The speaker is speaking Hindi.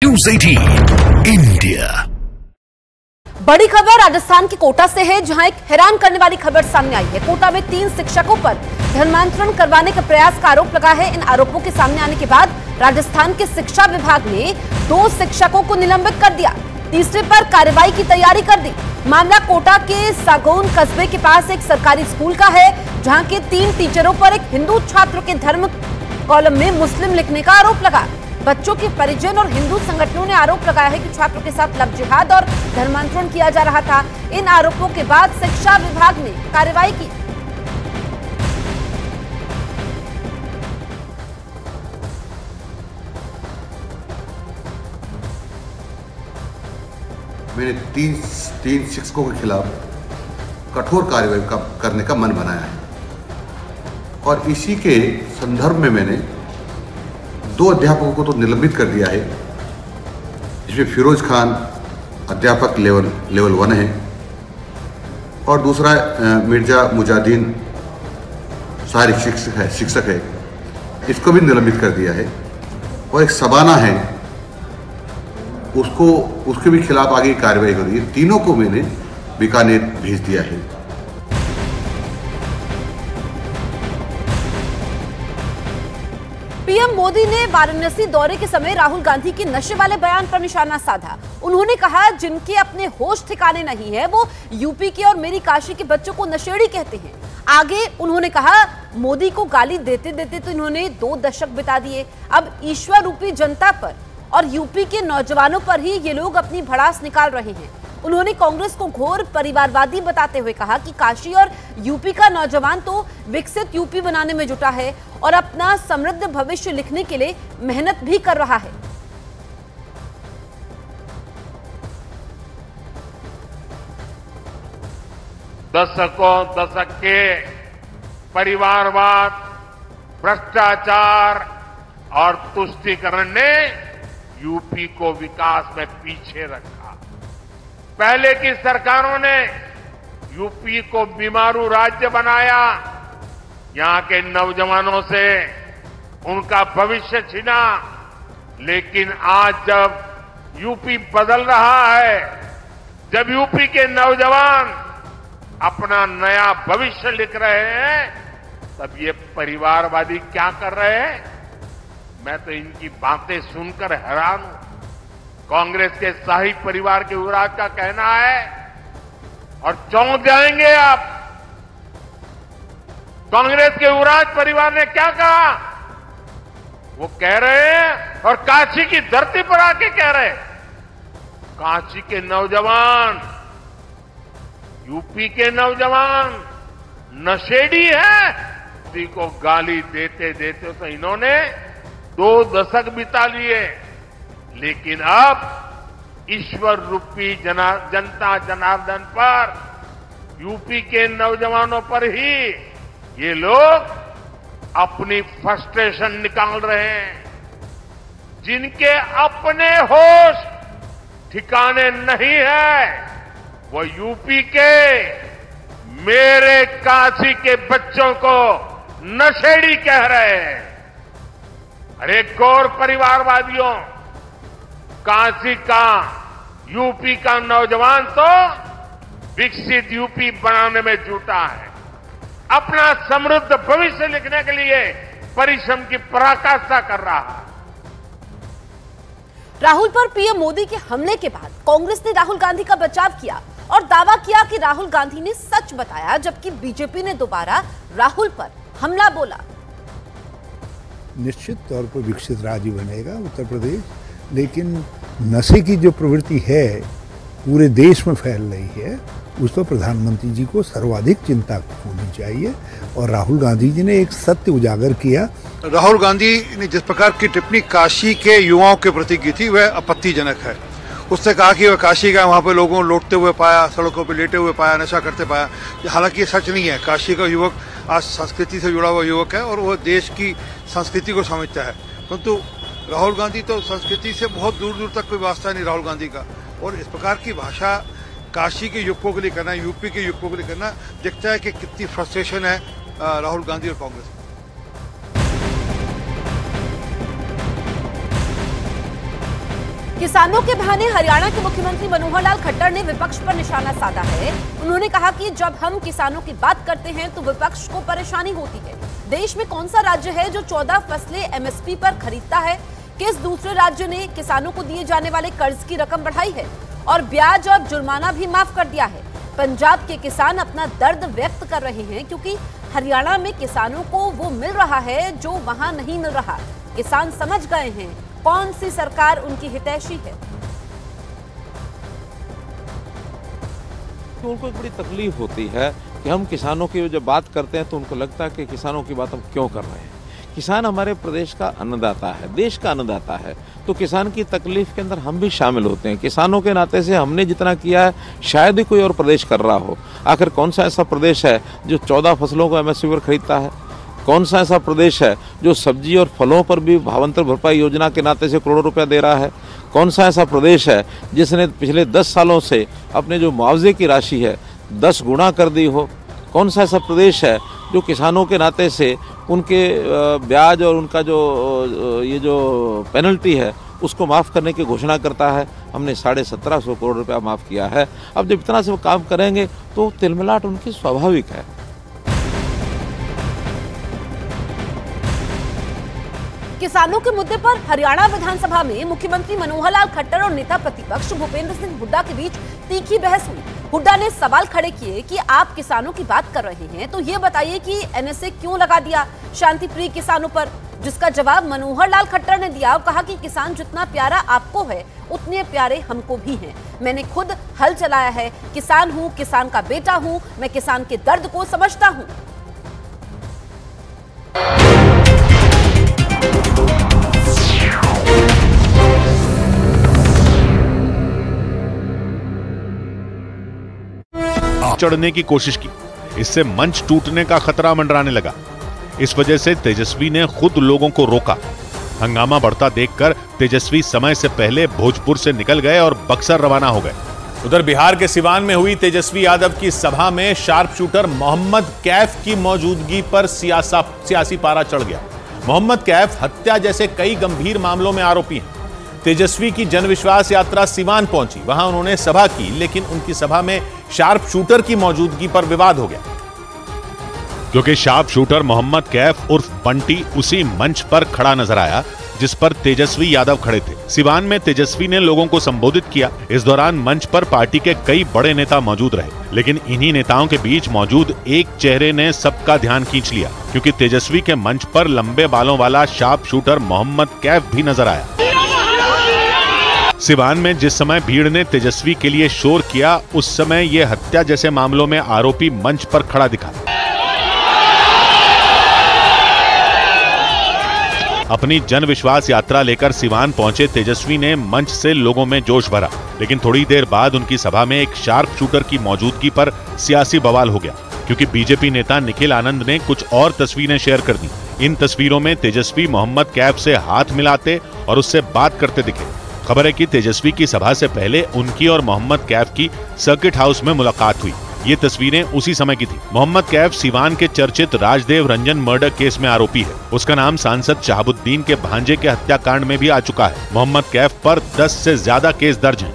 News 18 India. बड़ी खबर राजस्थान के कोटा से है, जहां एक हैरान करने वाली खबर सामने आई है। कोटा में 3 शिक्षकों पर धर्मांतरण करवाने का प्रयास का आरोप लगा है। इन आरोपों के सामने आने के बाद राजस्थान के शिक्षा विभाग ने 2 शिक्षकों को निलंबित कर दिया, तीसरे पर कार्रवाई की तैयारी कर दी। मामला कोटा के सागौन कस्बे के पास एक सरकारी स्कूल का है, जहां के 3 टीचरों पर एक हिंदू छात्र के धर्म कॉलम में मुस्लिम लिखने का आरोप लगा। बच्चों के परिजन और हिंदू संगठनों ने आरोप लगाया है कि छात्रों के साथ लव जिहाद और धर्मांतरण किया जा रहा था। इन आरोपों के बाद शिक्षा विभाग ने कार्रवाई की। मैंने तीन शिक्षकों के खिलाफ कठोर कार्रवाई करने का मन बनाया है और इसी के संदर्भ में मैंने 2 अध्यापकों को तो निलंबित कर दिया है, जिसमें फिरोज खान अध्यापक लेवल 1 है और दूसरा मिर्जा मुजाहिदीन सहायक शिक्षक है, इसको भी निलंबित कर दिया है। और एक सबाना है, उसके भी खिलाफ आगे कार्रवाई कर रही है। तीनों को मैंने बीकानेर भेज दिया है। पीएम मोदी ने वाराणसी दौरे के समय राहुल गांधी के नशे वाले बयान पर निशाना साधा। उन्होंने कहा, जिनके अपने होश ठिकाने नहीं है वो यूपी के और मेरी काशी के बच्चों को नशेड़ी कहते हैं। आगे उन्होंने कहा, मोदी को गाली देते देते तो इन्होंने 2 दशक बिता दिए। अब ईश्वर रूपी जनता पर और यूपी के नौजवानों पर ही ये लोग अपनी भड़ास निकाल रहे हैं। उन्होंने कांग्रेस को घोर परिवारवादी बताते हुए कहा कि काशी और यूपी का नौजवान तो विकसित यूपी बनाने में जुटा है और अपना समृद्ध भविष्य लिखने के लिए मेहनत भी कर रहा है। दशक के परिवारवाद, भ्रष्टाचार और तुष्टीकरण ने यूपी को विकास में पीछे रखा। पहले की सरकारों ने यूपी को बीमारू राज्य बनाया, यहां के नौजवानों से उनका भविष्य छीना। लेकिन आज जब यूपी बदल रहा है, जब यूपी के नौजवान अपना नया भविष्य लिख रहे हैं, तब ये परिवारवादी क्या कर रहे हैं? मैं तो इनकी बातें सुनकर हैरान हूं। कांग्रेस के शाही परिवार के युवराज का कहना है और चौंक जाएंगे आप। कांग्रेस के युवराज परिवार ने क्या कहा? वो कह रहे हैं और काशी की धरती पर आके कह रहे हैं, काशी के नौजवान, यूपी के नौजवान नशेड़ी है। किसी को गाली देते देते तो इन्होंने 2 दशक बिता लिए। लेकिन अब ईश्वर रूपी जनता जनार्दन पर, यूपी के नौजवानों पर ही ये लोग अपनी फ्रस्ट्रेशन निकाल रहे हैं। जिनके अपने होश ठिकाने नहीं है, वो यूपी के मेरे काशी के बच्चों को नशेड़ी कह रहे हैं। अरे गौर परिवारवादियों, काशी का, यूपी का नौजवान तो विकसित यूपी बनाने में जुटा है। अपना समृद्ध भविष्य लिखने के लिए परिश्रम की पराकाष्ठा कर रहा है। राहुल पर पीएम मोदी के हमले के बाद कांग्रेस ने राहुल गांधी का बचाव किया और दावा किया कि राहुल गांधी ने सच बताया, जबकि बीजेपी ने दोबारा राहुल पर हमला बोला। निश्चित तौर पर विकसित राज्य बनेगा उत्तर प्रदेश, लेकिन नशे की जो प्रवृत्ति है पूरे देश में फैल रही है, उस पर प्रधानमंत्री जी को सर्वाधिक चिंता होनी चाहिए। और राहुल गांधी जी ने एक सत्य उजागर किया। राहुल गांधी ने जिस प्रकार की टिप्पणी काशी के युवाओं के प्रति की थी, वह आपत्तिजनक है। उसने कहा कि वह काशी का वहाँ पे लोगों को लौटते हुए पाया, सड़कों पे लेटे हुए पाया, नशा करते पाया। हालांकि ये सच नहीं है। काशी का युवक आज संस्कृति से जुड़ा हुआ युवक है और वह देश की संस्कृति को समझता है। परंतु राहुल गांधी तो संस्कृति से बहुत दूर दूर तक कोई वास्ता नहीं राहुल गांधी का। और इस प्रकार की भाषा काशी के युवकों के लिए करना, यूपी के युवकों के लिए करना, दिखता है कि कितनी फ्रस्ट्रेशन है राहुल गांधी और कांग्रेस। किसानों के बहाने हरियाणा के मुख्यमंत्री मनोहर लाल खट्टर ने विपक्ष पर निशाना साधा है। उन्होंने कहा कि जब हम किसानों की बात करते हैं तो विपक्ष को परेशानी होती है। देश में कौन सा राज्य है जो 14 फसलें एमएसपी पर खरीदता है? किस दूसरे राज्य ने किसानों को दिए जाने वाले कर्ज की रकम बढ़ाई है और ब्याज और जुर्माना भी माफ कर दिया है? पंजाब के किसान अपना दर्द व्यक्त कर रहे हैं क्योंकि हरियाणा में किसानों को वो मिल रहा है जो वहां नहीं मिल रहा। किसान समझ गए हैं कौन सी सरकार उनकी हितैषी है। उनको एक बड़ी तकलीफ होती है कि हम किसानों की जब बात करते हैं तो उनको लगता है कि किसानों की बात हम क्यों कर रहे हैं। किसान हमारे प्रदेश का अन्नदाता है, देश का अन्नदाता है, तो किसान की तकलीफ के अंदर हम भी शामिल होते हैं। किसानों के नाते से हमने जितना किया है शायद ही कोई और प्रदेश कर रहा हो। आखिर कौन सा ऐसा प्रदेश है जो 14 फसलों को एमएसपी पर खरीदता है? कौन सा ऐसा प्रदेश है जो सब्जी और फलों पर भी भावांतर भरपाई योजना के नाते से करोड़ों रुपया दे रहा है? कौन सा ऐसा प्रदेश है जिसने पिछले 10 सालों से अपने जो मुआवजे की राशि है 10 गुना कर दी हो? कौन सा ऐसा प्रदेश है जो किसानों के नाते से उनके ब्याज और उनका ये जो पेनल्टी है उसको माफ़ करने की घोषणा करता है? हमने 1750 करोड़ रुपया माफ़ किया है। अब जब इतना से वो काम करेंगे तो तिलमिलाट उनकी स्वाभाविक है। किसानों के मुद्दे पर हरियाणा विधानसभा में मुख्यमंत्री मनोहर लाल खट्टर और नेता प्रतिपक्ष भूपेंद्र सिंह हुड्डा के बीच तीखी बहस हुई। हुड्डा ने सवाल खड़े किए कि आप किसानों की बात कर रहे हैं तो ये बताइए कि एनएसए क्यों लगा दिया शांति प्रिय किसानों पर, जिसका जवाब मनोहर लाल खट्टर ने दिया और कहा कि किसान जितना प्यारा आपको है उतने प्यारे हमको भी हैं। मैंने खुद हल चलाया है, किसान हूं, किसान का बेटा हूं, मैं किसान के दर्द को समझता हूं। चढ़ने की कोशिश की, इससे मंच टूटने का खतरा मंडराने लगा। इस वजह से तेजस्वी ने खुद लोगों को रोका। हंगामा बढ़ता देखकर तेजस्वी समय से पहले भोजपुर से निकल गए और बक्सर रवाना हो गए। उधर बिहार के सिवान में हुई तेजस्वी यादव की सभा में शार्प शूटर मोहम्मद कैफ की मौजूदगी पर सियासी पारा चढ़ गया। मोहम्मद कैफ हत्या जैसे कई गंभीर मामलों में आरोपी हैं। तेजस्वी की जनविश्वास यात्रा सिवान पहुंची, वहां उन्होंने सभा की, लेकिन उनकी सभा में शार्प शूटर की मौजूदगी पर विवाद हो गया। क्योंकि शार्प शूटर मोहम्मद कैफ उर्फ बंटी उसी मंच पर खड़ा नजर आया जिस पर तेजस्वी यादव खड़े थे। सिवान में तेजस्वी ने लोगों को संबोधित किया। इस दौरान मंच पर पार्टी के कई बड़े नेता मौजूद रहे, लेकिन इन्हीं नेताओं के बीच मौजूद एक चेहरे ने सबका ध्यान खींच लिया, क्योंकि तेजस्वी के मंच पर लंबे बालों वाला शार्प शूटर मोहम्मद कैफ भी नजर आया। सिवान में जिस समय भीड़ ने तेजस्वी के लिए शोर किया, उस समय ये हत्या जैसे मामलों में आरोपी मंच पर खड़ा दिखा। अपनी जनविश्वास यात्रा लेकर सिवान पहुंचे तेजस्वी ने मंच से लोगों में जोश भरा, लेकिन थोड़ी देर बाद उनकी सभा में एक शार्प शूटर की मौजूदगी पर सियासी बवाल हो गया, क्योंकि बीजेपी नेता निखिल आनंद ने कुछ और तस्वीरें शेयर कर दी। इन तस्वीरों में तेजस्वी मोहम्मद कैफ से हाथ मिलाते और उससे बात करते दिखे। खबर है कि तेजस्वी की सभा से पहले उनकी और मोहम्मद कैफ की सर्किट हाउस में मुलाकात हुई। ये तस्वीरें उसी समय की थी। मोहम्मद कैफ सिवान के चर्चित राजदेव रंजन मर्डर केस में आरोपी है। उसका नाम सांसद शहाबुद्दीन के भांजे के हत्याकांड में भी आ चुका है। मोहम्मद कैफ पर 10 से ज्यादा केस दर्ज हैं।